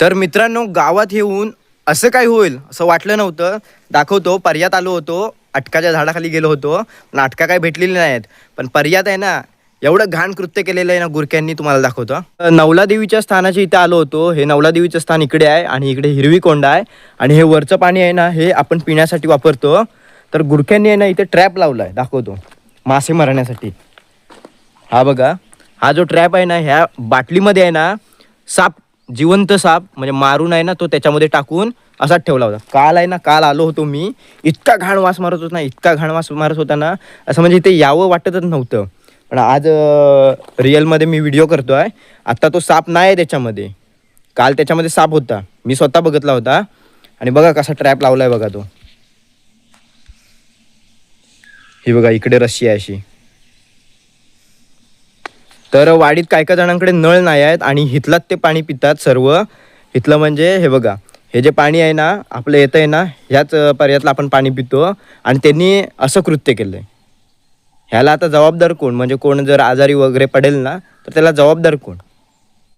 तर मित्रांनो, गावात येऊन असं काय होईल असं वाटलं नव्हतं. दाखवतो. पर्यात आलो होतो, अटकाच्या झाडाखाली गेलो होतो. पण अटका काय भेटलेली नाहीत. पण पर्यात आहे ना, एवढं घाण कृत्य केलेलं आहे ना गुरक्यांनी, तुम्हाला दाखवतो. नवला देवीच्या स्थानाच्या इथे आलो होतो. हे नवला देवीचं स्थान इकडे आहे आणि इकडे हिरवी कोंडा आहे. आणि हे वरचं पाणी आहे ना, हे आपण पिण्यासाठी वापरतो. तर गुरक्यांनी आहे ना इथे ट्रॅप लावला आहे, दाखवतो, मासे मारण्यासाठी. हा बघा, हा जो ट्रॅप आहे ना, ह्या बाटलीमध्ये आहे ना साप, जिवंत साप म्हणजे मारून आहे ना, तो त्याच्यामध्ये टाकून असाच ठेवला होता. काल आहे ना, काल आलो होतो मी, इतका घाण वास मारत होता ना, इतका घाण वास मारत होता ना, असं म्हणजे इथे यावं वाटतच नव्हतं. पण आज रिअलमध्ये मी व्हिडिओ करतो आहे. आत्ता तो साप नाही आहे त्याच्यामध्ये. काल त्याच्यामध्ये साप होता, मी स्वतः बघितला होता. आणि बघा कसा ट्रॅप लावला आहे बघा तो. ही बघा इकडे रस्सी आहे अशी. तर वाडीत काय काय जणांकडे नळ नाही आहेत आणि इथलाच ते पाणी पितात सर्व. इथलं म्हणजे हे बघा, हे जे पाणी आहे ना आपलं येतं आहे ना, ह्याच पर्यातलं आपण पाणी पितो. आणि त्यांनी असं कृत्य केलं आहे. ह्याला आता जबाबदार कोण? म्हणजे कोण जर आजारी वगैरे पडेल ना, तर त्याला जबाबदार कोण?